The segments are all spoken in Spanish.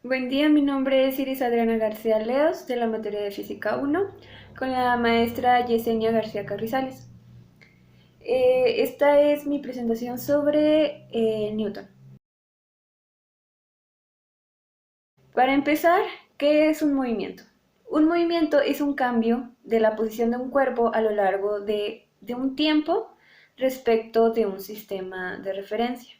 Buen día, mi nombre es Iris Adriana García Leos de la materia de Física 1 con la maestra Yesenia García Carrizales. Esta es mi presentación sobre Newton. Para empezar, ¿qué es un movimiento? Un movimiento es un cambio de la posición de un cuerpo a lo largo de un tiempo respecto de un sistema de referencia.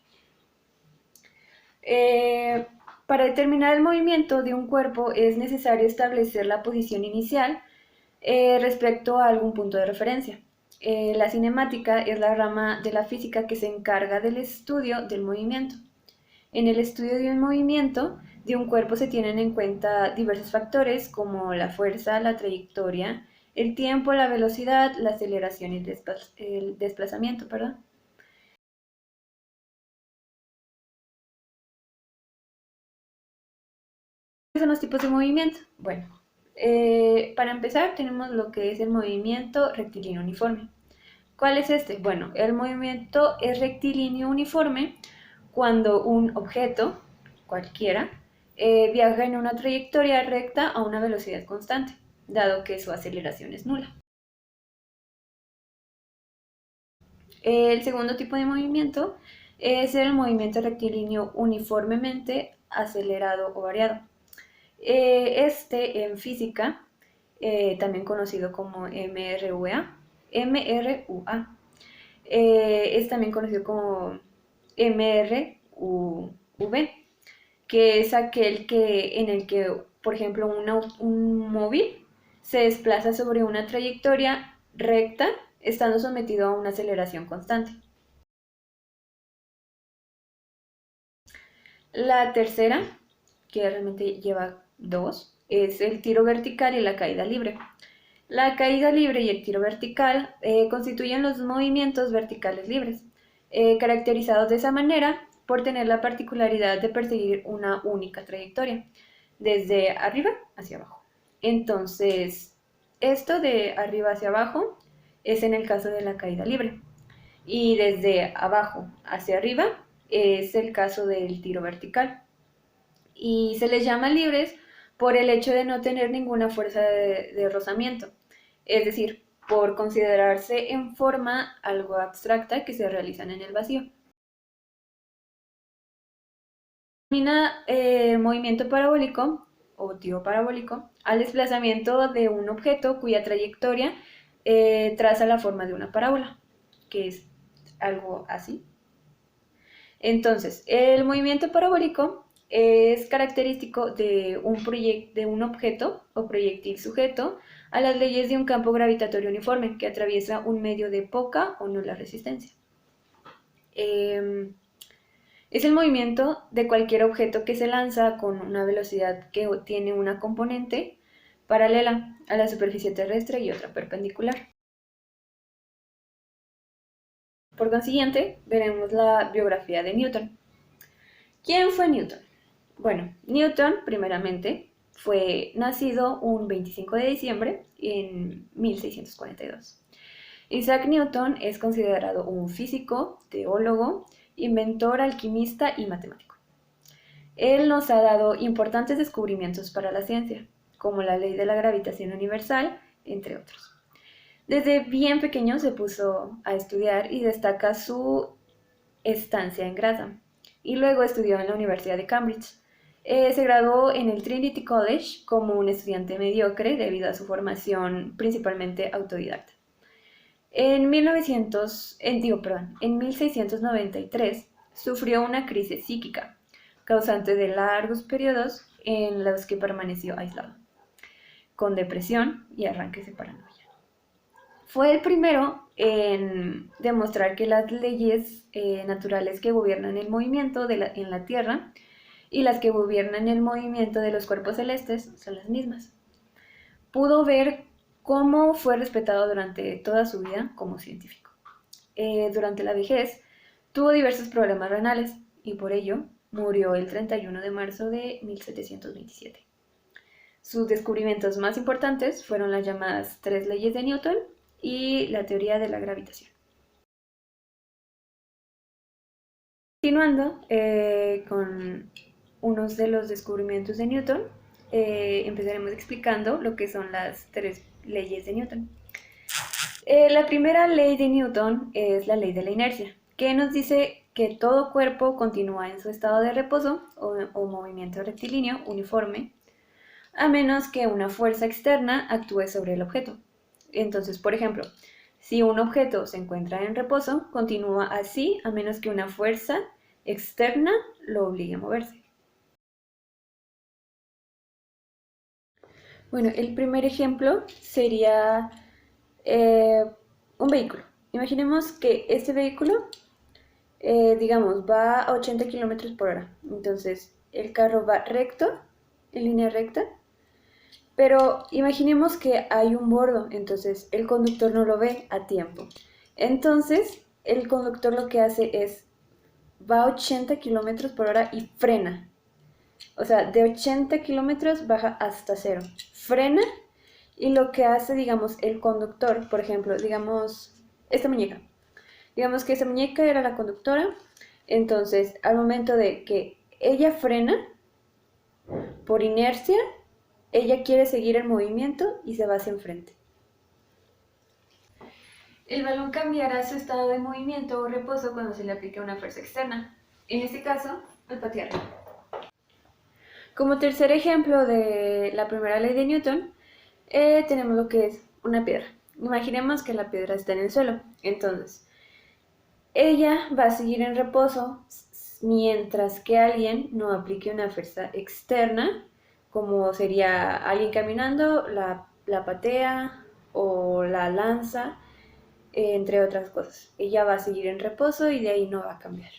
Eh, para determinar el movimiento de un cuerpo es necesario establecer la posición inicial respecto a algún punto de referencia. La cinemática es la rama de la física que se encarga del estudio del movimiento. En el estudio de un movimiento de un cuerpo se tienen en cuenta diversos factores como la fuerza, la trayectoria, el tiempo, la velocidad, la aceleración y el desplazamiento. Perdón. ¿Cuáles son los tipos de movimiento? Bueno, para empezar tenemos lo que es el movimiento rectilíneo uniforme. ¿Cuál es este? Bueno, el movimiento es rectilíneo uniforme cuando un objeto, cualquiera, viaja en una trayectoria recta a una velocidad constante, dado que su aceleración es nula. El segundo tipo de movimiento es el movimiento rectilíneo uniformemente acelerado o variado. Este en física, también conocido como MRUA, es también conocido como MRUV, que es aquel en el que, por ejemplo, un móvil se desplaza sobre una trayectoria recta, estando sometido a una aceleración constante. La tercera, que realmente lleva dos, es el tiro vertical y la caída libre. La caída libre y el tiro vertical constituyen los movimientos verticales libres, caracterizados de esa manera por tener la particularidad de perseguir una única trayectoria, desde arriba hacia abajo. Entonces, esto de arriba hacia abajo es en el caso de la caída libre, y desde abajo hacia arriba es el caso del tiro vertical. Y se les llama libres por el hecho de no tener ninguna fuerza de rozamiento, es decir, por considerarse en forma algo abstracta que se realizan en el vacío. Denomina movimiento parabólico o tiro parabólico al desplazamiento de un objeto cuya trayectoria traza la forma de una parábola, que es algo así. Entonces, el movimiento parabólico es característico de un objeto o proyectil sujeto a las leyes de un campo gravitatorio uniforme que atraviesa un medio de poca o nula resistencia. Eh, es el movimiento de cualquier objeto que se lanza con una velocidad que tiene una componente paralela a la superficie terrestre y otra perpendicular. Por consiguiente, veremos la biografía de Newton. ¿Quién fue Newton? Bueno, Newton, primeramente, fue nacido un 25 de diciembre en 1642. Isaac Newton es considerado un físico, teólogo, inventor, alquimista y matemático. Él nos ha dado importantes descubrimientos para la ciencia, como la ley de la gravitación universal, entre otros. Desde bien pequeño se puso a estudiar y destaca su estancia en Grantham, y luego estudió en la Universidad de Cambridge. Se graduó en el Trinity College como un estudiante mediocre debido a su formación principalmente autodidacta. En 1693 sufrió una crisis psíquica, causante de largos periodos en los que permaneció aislado, con depresión y arranques de paranoia. Fue el primero en demostrar que las leyes naturales que gobiernan el movimiento en la Tierra y las que gobiernan el movimiento de los cuerpos celestes son las mismas. Pudo ver cómo fue respetado durante toda su vida como científico. Durante la vejez tuvo diversos problemas renales y por ello murió el 31 de marzo de 1727. Sus descubrimientos más importantes fueron las llamadas tres leyes de Newton y la teoría de la gravitación. Continuando con unos de los descubrimientos de Newton. Empezaremos explicando lo que son las 3 leyes de Newton. La primera ley de Newton es la ley de la inercia, que nos dice que todo cuerpo continúa en su estado de reposo o movimiento rectilíneo uniforme, a menos que una fuerza externa actúe sobre el objeto. Entonces, por ejemplo, si un objeto se encuentra en reposo, continúa así a menos que una fuerza externa lo obligue a moverse. Bueno, el primer ejemplo sería un vehículo. Imaginemos que este vehículo, digamos, va a 80 kilómetros por hora. Entonces, el carro va recto, en línea recta, pero imaginemos que hay un bordo, entonces el conductor no lo ve a tiempo. Entonces, el conductor lo que hace es, va a 80 kilómetros por hora y frena. O sea, de 80 kilómetros baja hasta cero. Frena y lo que hace, digamos, el conductor, por ejemplo, digamos, esta muñeca. Digamos que esa muñeca era la conductora, entonces al momento de que ella frena, por inercia, ella quiere seguir el movimiento y se va hacia enfrente. El balón cambiará su estado de movimiento o reposo cuando se le aplique una fuerza externa, en este caso, al patear. Como tercer ejemplo de la primera ley de Newton, tenemos lo que es una piedra. Imaginemos que la piedra está en el suelo, entonces ella va a seguir en reposo mientras que alguien no aplique una fuerza externa, como sería alguien caminando, la patea o la lanza, entre otras cosas. Ella va a seguir en reposo y de ahí no va a cambiar.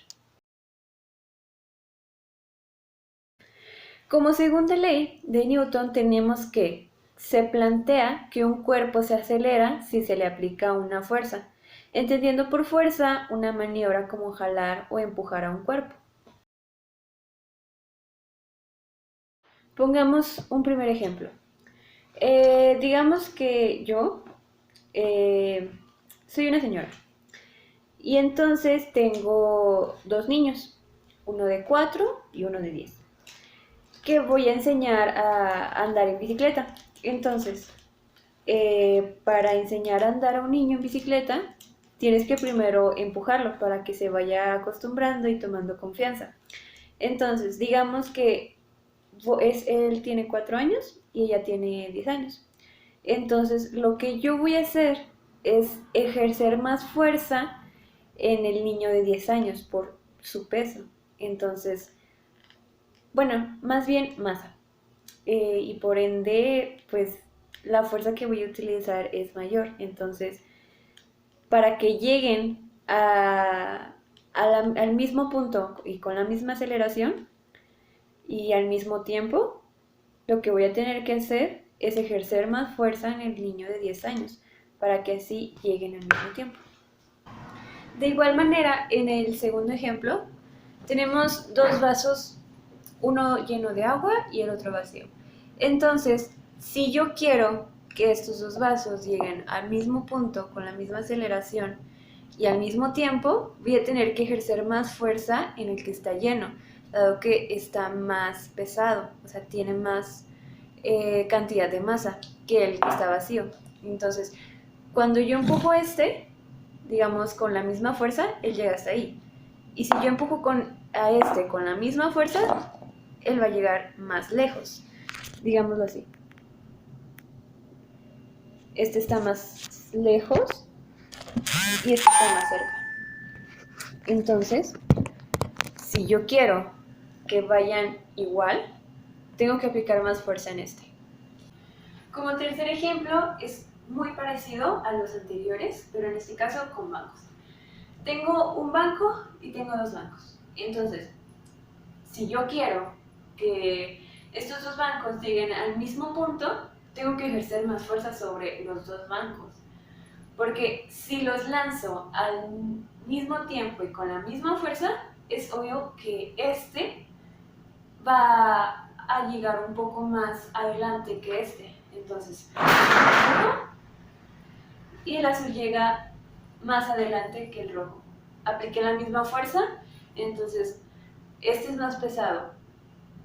Como segunda ley de Newton tenemos que se plantea que un cuerpo se acelera si se le aplica una fuerza, entendiendo por fuerza una maniobra como jalar o empujar a un cuerpo. Pongamos un primer ejemplo. Digamos que yo soy una señora y entonces tengo 2 niños, uno de 4 y uno de 10, que voy a enseñar a andar en bicicleta. Entonces, para enseñar a andar a un niño en bicicleta, tienes que primero empujarlo para que se vaya acostumbrando y tomando confianza. Entonces, digamos que él tiene 4 años y ella tiene 10 años. Entonces, lo que yo voy a hacer es ejercer más fuerza en el niño de 10 años por su peso. Entonces, bueno, más bien masa. Y por ende, pues la fuerza que voy a utilizar es mayor. Entonces, para que lleguen al mismo punto y con la misma aceleración y al mismo tiempo, lo que voy a tener que hacer es ejercer más fuerza en el niño de 10 años para que así lleguen al mismo tiempo. De igual manera, en el segundo ejemplo, tenemos 2 vasos, uno lleno de agua y el otro vacío. Entonces, si yo quiero que estos 2 vasos lleguen al mismo punto con la misma aceleración y al mismo tiempo, voy a tener que ejercer más fuerza en el que está lleno, dado que está más pesado, o sea, tiene más cantidad de masa que el que está vacío. Entonces, cuando yo empujo digamos, con la misma fuerza, él llega hasta ahí. Y si yo empujo a este con la misma fuerza, él va a llegar más lejos, digámoslo así. Este está más lejos y este está más cerca. Entonces, si yo quiero que vayan igual, tengo que aplicar más fuerza en este. Como tercer ejemplo, es muy parecido a los anteriores, pero en este caso con bancos. Tengo un banco y tengo 2 bancos. Entonces, si yo quiero que estos 2 bancos lleguen al mismo punto, tengo que ejercer más fuerza sobre los 2 bancos. Porque si los lanzo al mismo tiempo y con la misma fuerza, es obvio que este va a llegar un poco más adelante que este. Entonces, y el azul llega más adelante que el rojo. Apliqué la misma fuerza, entonces este es más pesado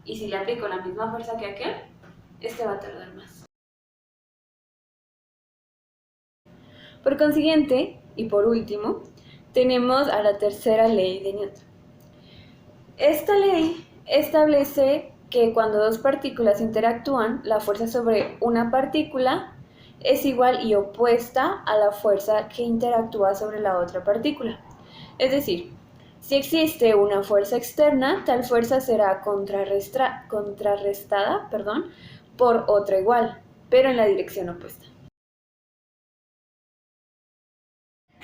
y si le aplico la misma fuerza que aquel, este va a tardar más. Por consiguiente, y por último, tenemos a la tercera ley de Newton. Esta ley establece que cuando dos partículas interactúan, la fuerza sobre una partícula es igual y opuesta a la fuerza que interactúa sobre la otra partícula. Es decir, si existe una fuerza externa, tal fuerza será contrarrestada, por otra igual, pero en la dirección opuesta.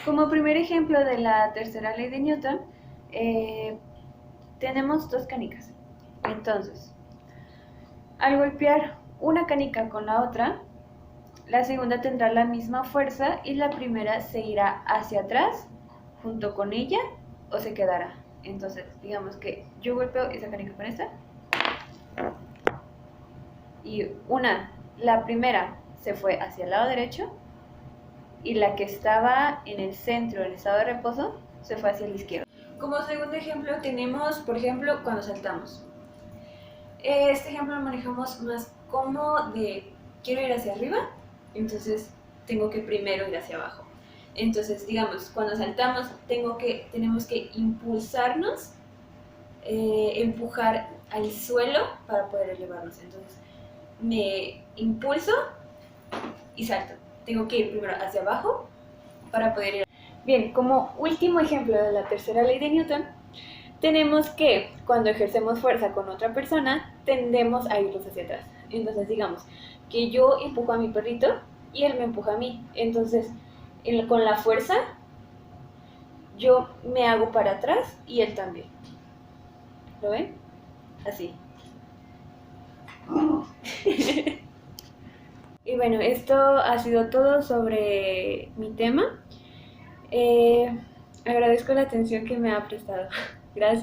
Como primer ejemplo de la tercera ley de Newton, tenemos dos canicas. Entonces, al golpear una canica con la otra, la segunda tendrá la misma fuerza y la primera se irá hacia atrás junto con ella o se quedará. Entonces, digamos que yo golpeo esa canica con esta y la primera se fue hacia el lado derecho y la que estaba en el centro, en estado de reposo, se fue hacia el izquierdo. Como segundo ejemplo tenemos, por ejemplo, cuando saltamos. Este ejemplo lo manejamos más como de quiero ir hacia arriba, entonces tengo que primero ir hacia abajo. Entonces, digamos, cuando saltamos tenemos que impulsarnos, empujar al suelo para poder elevarnos. Entonces, me impulso y salto. Tengo que ir primero hacia abajo para poder ir. Bien, como último ejemplo de la tercera ley de Newton, tenemos que cuando ejercemos fuerza con otra persona, tendemos a irnos hacia atrás. Entonces, digamos que yo empujo a mi perrito y él me empuja a mí. Entonces, con la fuerza, yo me hago para atrás y él también. ¿Lo ven? Así. Y bueno, esto ha sido todo sobre mi tema. Agradezco la atención que me ha prestado. Gracias.